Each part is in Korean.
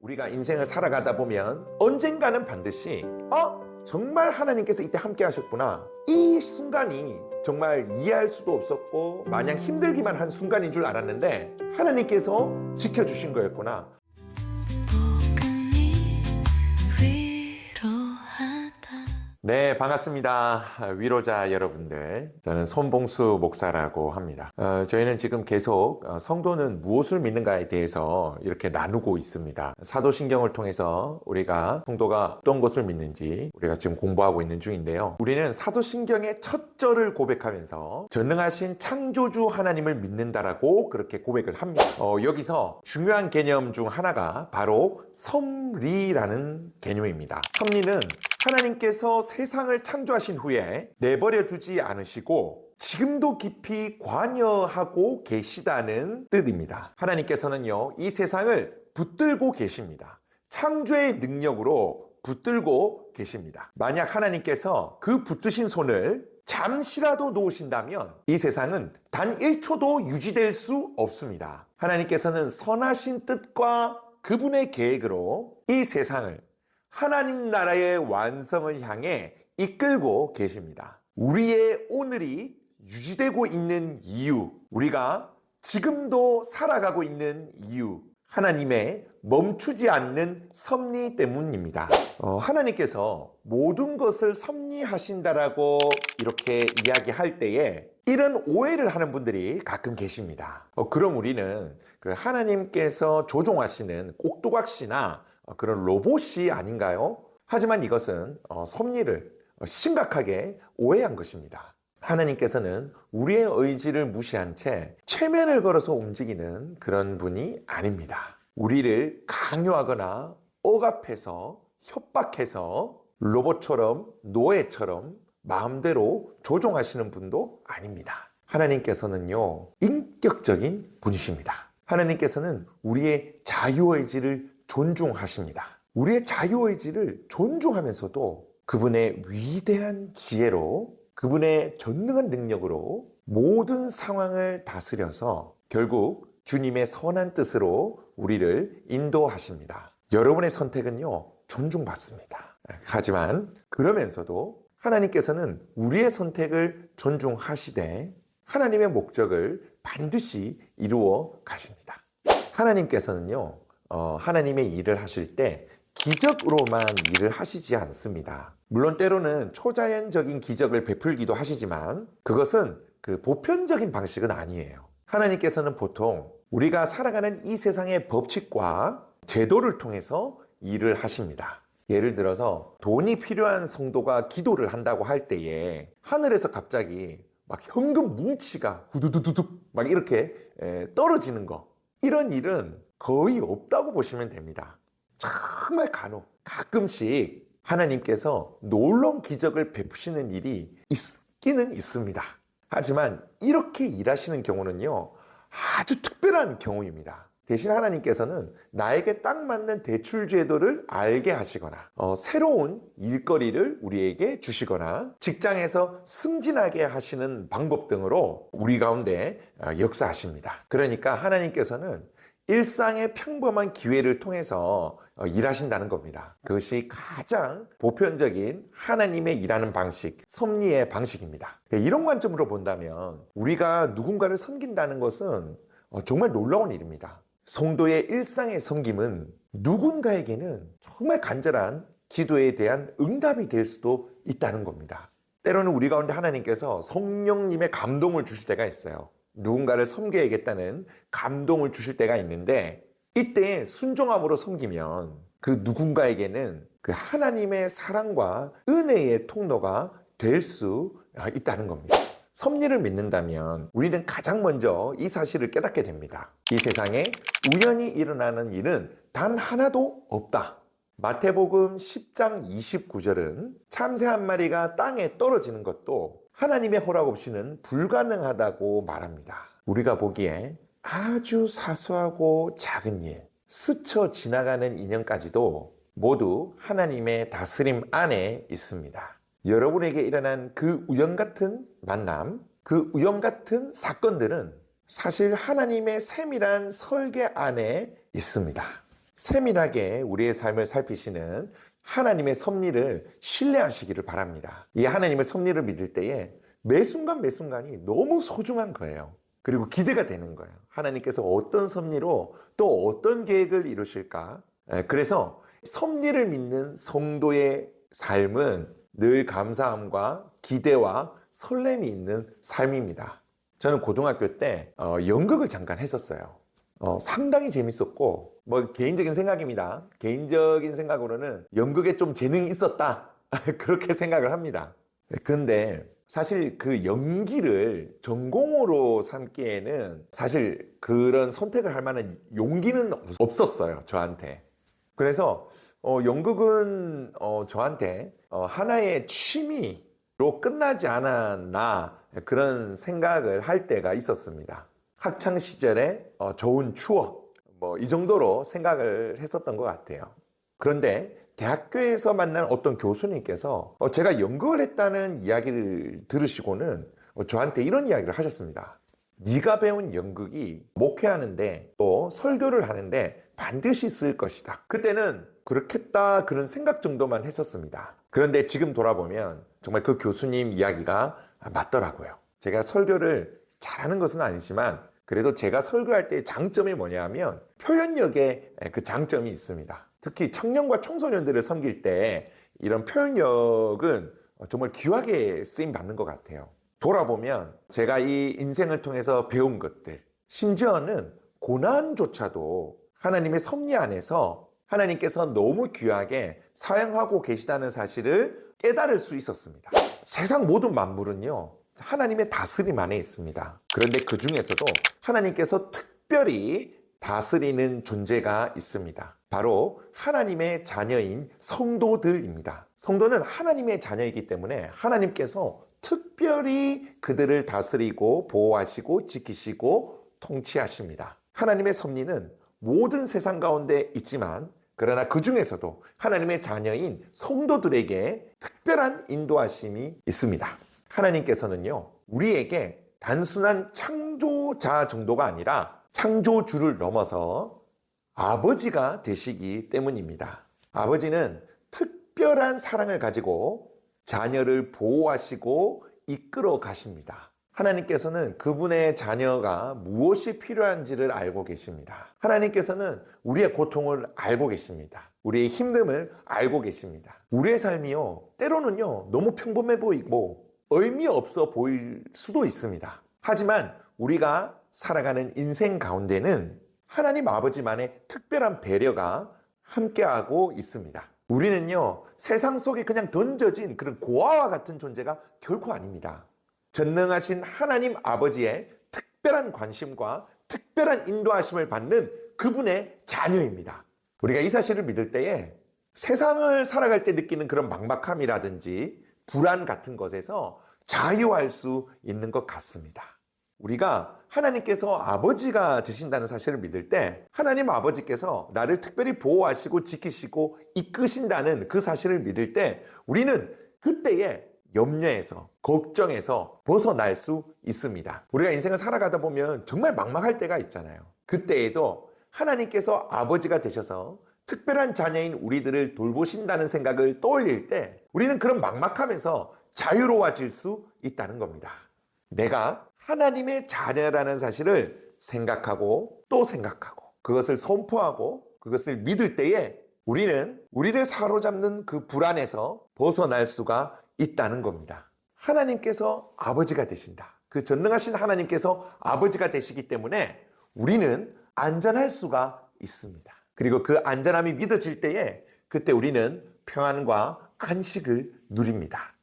우리가 인생을 살아가다 보면 언젠가는 반드시 정말 하나님께서 이때 함께 하셨구나, 이 순간이 정말 이해할 수도 없었고 마냥 힘들기만 한 순간인 줄 알았는데 하나님께서 지켜주신 거였구나. 네, 반갑습니다. 위로자 여러분들, 저는 손봉수 목사라고 합니다. 저희는 지금 계속 성도는 무엇을 믿는가에 대해서 이렇게 나누고 있습니다. 사도신경을 통해서 우리가 성도가 어떤 것을 믿는지 우리가 지금 공부하고 있는 중인데요, 우리는 사도신경의 첫 절을 고백하면서 전능하신 창조주 하나님을 믿는다라고 그렇게 고백을 합니다. 여기서 중요한 개념 중 하나가 바로 섭리라는 개념입니다. 섭리는 하나님께서 세상을 창조하신 후에 내버려 두지 않으시고 지금도 깊이 관여하고 계시다는 뜻입니다. 하나님께서는요, 이 세상을 붙들고 계십니다. 창조의 능력으로 붙들고 계십니다. 만약 하나님께서 그 붙드신 손을 잠시라도 놓으신다면 이 세상은 단 1초도 유지될 수 없습니다. 하나님께서는 선하신 뜻과 그분의 계획으로 이 세상을 하나님 나라의 완성을 향해 이끌고 계십니다. 우리의 오늘이 유지되고 있는 이유, 우리가 지금도 살아가고 있는 이유, 하나님의 멈추지 않는 섭리 때문입니다. 하나님께서 모든 것을 섭리하신다라고 이렇게 이야기할 때에 이런 오해를 하는 분들이 가끔 계십니다. 그럼 우리는 그 하나님께서 조종하시는 꼭두각시나 그런 로봇이 아닌가요? 하지만 이것은 섭리를 심각하게 오해한 것입니다. 하나님께서는 우리의 의지를 무시한 채 최면을 걸어서 움직이는 그런 분이 아닙니다. 우리를 강요하거나 억압해서 협박해서 로봇처럼 노예처럼 마음대로 조종하시는 분도 아닙니다. 하나님께서는요, 인격적인 분이십니다. 하나님께서는 우리의 자유의지를 존중하십니다. 우리의 자유의지를 존중하면서도 그분의 위대한 지혜로, 그분의 전능한 능력으로 모든 상황을 다스려서 결국 주님의 선한 뜻으로 우리를 인도하십니다. 여러분의 선택은요, 존중받습니다. 하지만 그러면서도 하나님께서는 우리의 선택을 존중하시되 하나님의 목적을 반드시 이루어 가십니다. 하나님께서는요, 하나님의 일을 하실 때 기적으로만 일을 하시지 않습니다. 물론 때로는 초자연적인 기적을 베풀기도 하시지만 그것은 그 보편적인 방식은 아니에요. 하나님께서는 보통 우리가 살아가는 이 세상의 법칙과 제도를 통해서 일을 하십니다. 예를 들어서 돈이 필요한 성도가 기도를 한다고 할 때에 하늘에서 갑자기 막 현금 뭉치가 후두두두둑 막 이렇게 떨어지는 거, 이런 일은 거의 없다고 보시면 됩니다. 정말 간혹 가끔씩 하나님께서 놀라운 기적을 베푸시는 일이 있기는 있습니다. 하지만 이렇게 일하시는 경우는요, 아주 특별한 경우입니다. 대신 하나님께서는 나에게 딱 맞는 대출 제도를 알게 하시거나 새로운 일거리를 우리에게 주시거나 직장에서 승진하게 하시는 방법 등으로 우리 가운데 역사하십니다. 그러니까 하나님께서는 일상의 평범한 기회를 통해서 일하신다는 겁니다. 그것이 가장 보편적인 하나님의 일하는 방식, 섭리의 방식입니다. 이런 관점으로 본다면 우리가 누군가를 섬긴다는 것은 정말 놀라운 일입니다. 성도의 일상의 섬김은 누군가에게는 정말 간절한 기도에 대한 응답이 될 수도 있다는 겁니다. 때로는 우리 가운데 하나님께서 성령님의 감동을 주실 때가 있어요. 누군가를 섬겨야겠다는 감동을 주실 때가 있는데 이때 순종함으로 섬기면 그 누군가에게는 그 하나님의 사랑과 은혜의 통로가 될 수 있다는 겁니다. 섭리를 믿는다면 우리는 가장 먼저 이 사실을 깨닫게 됩니다. 이 세상에 우연히 일어나는 일은 단 하나도 없다. 마태복음 10장 29절은 참새 한 마리가 땅에 떨어지는 것도 하나님의 허락 없이는 불가능하다고 말합니다. 우리가 보기에 아주 사소하고 작은 일, 스쳐 지나가는 인연까지도 모두 하나님의 다스림 안에 있습니다. 여러분에게 일어난 그 우연 같은 만남, 그 우연 같은 사건들은 사실 하나님의 세밀한 설계 안에 있습니다. 세밀하게 우리의 삶을 살피시는 하나님의 섭리를 신뢰하시기를 바랍니다. 이 하나님의 섭리를 믿을 때에 매 순간 매 순간이 너무 소중한 거예요. 그리고 기대가 되는 거예요. 하나님께서 어떤 섭리로 또 어떤 계획을 이루실까? 그래서 섭리를 믿는 성도의 삶은 늘 감사함과 기대와 설렘이 있는 삶입니다. 저는 고등학교 때 연극을 잠깐 했었어요. 상당히 재밌었고, 개인적인 생각입니다. 개인적인 생각으로는 연극에 좀 재능이 있었다. 그렇게 생각을 합니다. 근데 사실 그 연기를 전공으로 삼기에는 사실 그런 선택을 할 만한 용기는 없었어요, 저한테. 그래서 연극은 저한테 하나의 취미로 끝나지 않았나 그런 생각을 할 때가 있었습니다. 학창 시절에 좋은 추억 이 정도로 생각을 했었던 것 같아요. 그런데 대학교에서 만난 어떤 교수님께서 제가 연극을 했다는 이야기를 들으시고는 저한테 이런 이야기를 하셨습니다. 네가 배운 연극이 목회하는데 또 설교를 하는데 반드시 쓸 것이다. 그때는 그렇겠다 그런 생각 정도만 했었습니다. 그런데 지금 돌아보면 정말 그 교수님 이야기가 맞더라고요. 제가 설교를 잘하는 것은 아니지만 그래도 제가 설교할 때의 장점이 뭐냐면 표현력에 그 장점이 있습니다. 특히 청년과 청소년들을 섬길 때 이런 표현력은 정말 귀하게 쓰임 받는 것 같아요. 돌아보면 제가 이 인생을 통해서 배운 것들, 심지어는 고난조차도 하나님의 섭리 안에서 하나님께서 너무 귀하게 사용하고 계시다는 사실을 깨달을 수 있었습니다. 세상 모든 만물은요, 하나님의 다스림 안에 있습니다. 그런데 그 중에서도 하나님께서 특별히 다스리는 존재가 있습니다. 바로 하나님의 자녀인 성도들입니다. 성도는 하나님의 자녀이기 때문에 하나님께서 특별히 그들을 다스리고 보호하시고 지키시고 통치하십니다. 하나님의 섭리는 모든 세상 가운데 있지만 그러나 그 중에서도 하나님의 자녀인 성도들에게 특별한 인도하심이 있습니다. 하나님께서는요, 우리에게 단순한 창조자 정도가 아니라 창조주를 넘어서 아버지가 되시기 때문입니다. 아버지는 특별한 사랑을 가지고 자녀를 보호하시고 이끌어 가십니다. 하나님께서는 그분의 자녀가 무엇이 필요한지를 알고 계십니다. 하나님께서는 우리의 고통을 알고 계십니다. 우리의 힘듦을 알고 계십니다. 우리의 삶이요, 때로는요, 너무 평범해 보이고 의미 없어 보일 수도 있습니다. 하지만 우리가 살아가는 인생 가운데는 하나님 아버지만의 특별한 배려가 함께하고 있습니다. 우리는요, 세상 속에 그냥 던져진 그런 고아와 같은 존재가 결코 아닙니다. 전능하신 하나님 아버지의 특별한 관심과 특별한 인도하심을 받는 그분의 자녀입니다. 우리가 이 사실을 믿을 때에 세상을 살아갈 때 느끼는 그런 막막함이라든지 불안 같은 것에서 자유할 수 있는 것 같습니다. 우리가 하나님께서 아버지가 되신다는 사실을 믿을 때 하나님 아버지께서 나를 특별히 보호하시고 지키시고 이끄신다는 그 사실을 믿을 때 우리는 그때에 염려에서 걱정에서 벗어날 수 있습니다. 우리가 인생을 살아가다 보면 정말 막막할 때가 있잖아요. 그때에도 하나님께서 아버지가 되셔서 특별한 자녀인 우리들을 돌보신다는 생각을 떠올릴 때 우리는 그런 막막함에서 자유로워질 수 있다는 겁니다. 내가 하나님의 자녀라는 사실을 생각하고 또 생각하고 그것을 선포하고 그것을 믿을 때에 우리는 우리를 사로잡는 그 불안에서 벗어날 수가 있다는 겁니다. 하나님께서 아버지가 되신다. 그 전능하신 하나님께서 아버지가 되시기 때문에 우리는 안전할 수가 있습니다. 그리고 그 안전함이 믿어질 때에 그때 우리는 평안과 안식을 누립니다.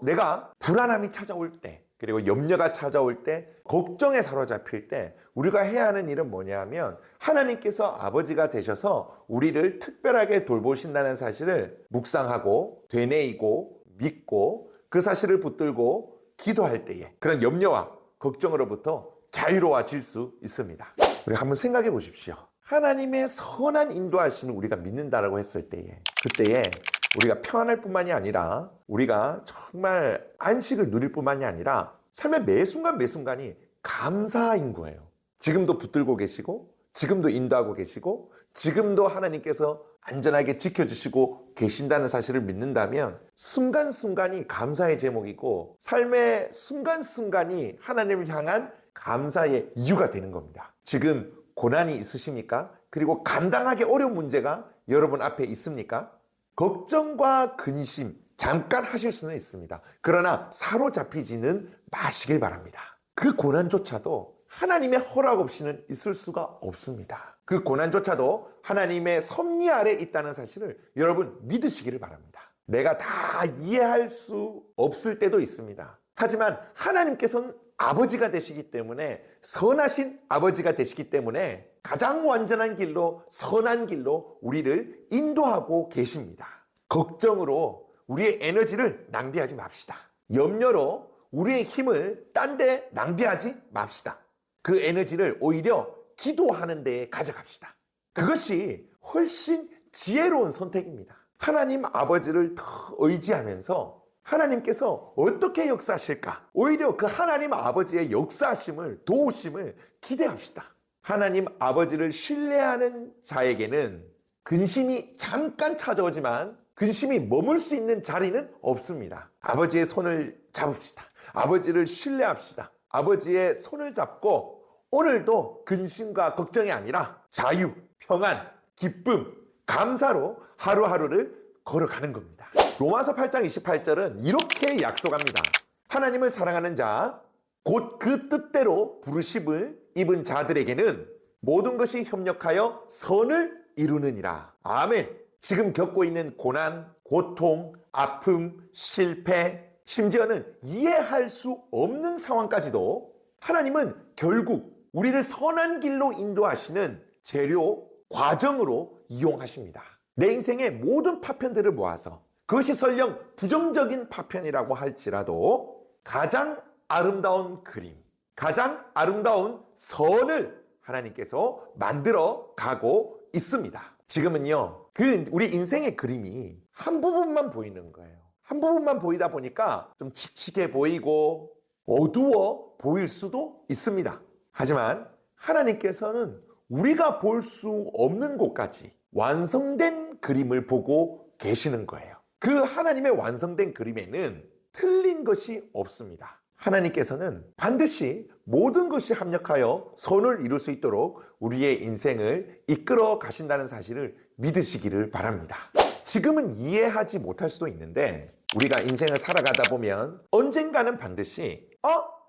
내가 불안함이 찾아올 때 그리고 염려가 찾아올 때 걱정에 사로잡힐 때 우리가 해야 하는 일은 뭐냐면 하나님께서 아버지가 되셔서 우리를 특별하게 돌보신다는 사실을 묵상하고 되뇌이고 믿고 그 사실을 붙들고 기도할 때에 그런 염려와 걱정으로부터 자유로워질 수 있습니다. 우리 한번 생각해 보십시오. 하나님의 선한 인도하심을 우리가 믿는다라고 했을 때에 그때에 우리가 평안할 뿐만이 아니라 우리가 정말 안식을 누릴 뿐만이 아니라 삶의 매 순간 매 순간이 감사인 거예요. 지금도 붙들고 계시고 지금도 인도하고 계시고 지금도 하나님께서 안전하게 지켜주시고 계신다는 사실을 믿는다면 순간순간이 감사의 제목이고 삶의 순간순간이 하나님을 향한 감사의 이유가 되는 겁니다. 지금 고난이 있으십니까? 그리고 감당하기 어려운 문제가 여러분 앞에 있습니까? 걱정과 근심 잠깐 하실 수는 있습니다. 그러나 사로잡히지는 마시길 바랍니다. 그 고난조차도 하나님의 허락 없이는 있을 수가 없습니다. 그 고난조차도 하나님의 섭리 아래 있다는 사실을 여러분 믿으시기를 바랍니다. 내가 다 이해할 수 없을 때도 있습니다. 하지만 하나님께서는 아버지가 되시기 때문에, 선하신 아버지가 되시기 때문에 가장 완전한 길로, 선한 길로 우리를 인도하고 계십니다. 걱정으로 우리의 에너지를 낭비하지 맙시다. 염려로 우리의 힘을 딴 데 낭비하지 맙시다. 그 에너지를 오히려 기도하는 데에 가져갑시다. 그것이 훨씬 지혜로운 선택입니다. 하나님 아버지를 더 의지하면서 하나님께서 어떻게 역사하실까? 오히려 그 하나님 아버지의 역사하심을, 도우심을 기대합시다. 하나님 아버지를 신뢰하는 자에게는 근심이 잠깐 찾아오지만 근심이 머물 수 있는 자리는 없습니다. 아버지의 손을 잡읍시다. 아버지를 신뢰합시다. 아버지의 손을 잡고 오늘도 근심과 걱정이 아니라 자유, 평안, 기쁨, 감사로 하루하루를 걸어가는 겁니다. 로마서 8장 28절은 이렇게 약속합니다. 하나님을 사랑하는 자, 곧 그 뜻대로 부르심을 입은 자들에게는 모든 것이 협력하여 선을 이루느니라. 아멘. 지금 겪고 있는 고난, 고통, 아픔, 실패, 심지어는 이해할 수 없는 상황까지도 하나님은 결국 우리를 선한 길로 인도하시는 재료, 과정으로 이용하십니다. 내 인생의 모든 파편들을 모아서, 그것이 설령 부정적인 파편이라고 할지라도 가장 아름다운 그림, 가장 아름다운 선을 하나님께서 만들어 가고 있습니다. 지금은요, 우리 인생의 그림이 한 부분만 보이는 거예요. 한 부분만 보이다 보니까 좀 칙칙해 보이고 어두워 보일 수도 있습니다. 하지만 하나님께서는 우리가 볼 수 없는 곳까지 완성된 그림을 보고 계시는 거예요. 그 하나님의 완성된 그림에는 틀린 것이 없습니다. 하나님께서는 반드시 모든 것이 합력하여 선을 이룰 수 있도록 우리의 인생을 이끌어 가신다는 사실을 믿으시기를 바랍니다. 지금은 이해하지 못할 수도 있는데 우리가 인생을 살아가다 보면 언젠가는 반드시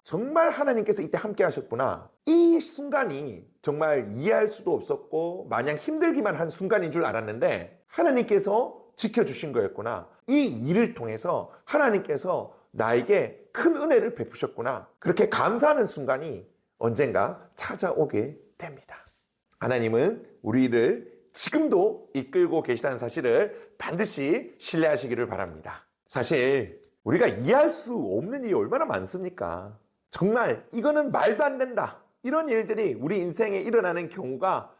정말 하나님께서 이때 함께 하셨구나. 이 순간이 정말 이해할 수도 없었고 마냥 힘들기만 한 순간인 줄 알았는데 하나님께서 지켜주신 거였구나. 이 일을 통해서 하나님께서 나에게 큰 은혜를 베푸셨구나. 그렇게 감사하는 순간이 언젠가 찾아오게 됩니다. 하나님은 우리를 지금도 이끌고 계시다는 사실을 반드시 신뢰하시기를 바랍니다. 사실 우리가 이해할 수 없는 일이 얼마나 많습니까? 정말 이거는 말도 안 된다. 이런 일들이 우리 인생에 일어나는 경우가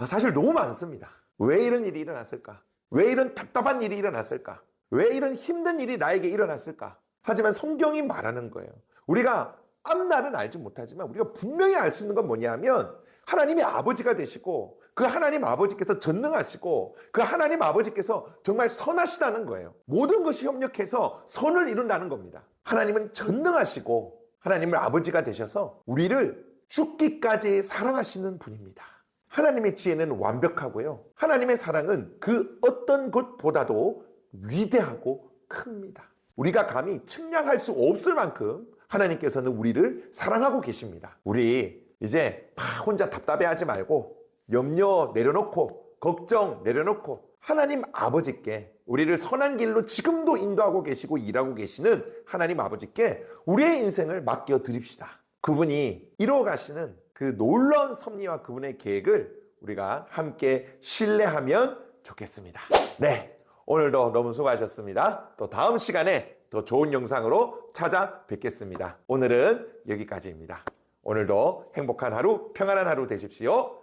사실 너무 많습니다. 왜 이런 일이 일어났을까? 왜 이런 답답한 일이 일어났을까? 왜 이런 힘든 일이 나에게 일어났을까? 하지만 성경이 말하는 거예요. 우리가 앞날은 알지 못하지만 우리가 분명히 알 수 있는 건 뭐냐면 하나님이 아버지가 되시고 그 하나님 아버지께서 전능하시고 그 하나님 아버지께서 정말 선하시다는 거예요. 모든 것이 협력해서 선을 이룬다는 겁니다. 하나님은 전능하시고 하나님을 아버지가 되셔서 우리를 죽기까지 사랑하시는 분입니다. 하나님의 지혜는 완벽하고요. 하나님의 사랑은 그 어떤 것보다도 위대하고 큽니다. 우리가 감히 측량할 수 없을 만큼 하나님께서는 우리를 사랑하고 계십니다. 우리 이제 혼자 답답해하지 말고 염려 내려놓고 걱정 내려놓고 하나님 아버지께 우리를 선한 길로 지금도 인도하고 계시고 일하고 계시는 하나님 아버지께 우리의 인생을 맡겨 드립시다. 그분이 이루어가시는 그 놀라운 섭리와 그분의 계획을 우리가 함께 신뢰하면 좋겠습니다. 네, 오늘도 너무 수고하셨습니다. 또 다음 시간에 더 좋은 영상으로 찾아뵙겠습니다. 오늘은 여기까지입니다. 오늘도 행복한 하루, 평안한 하루 되십시오.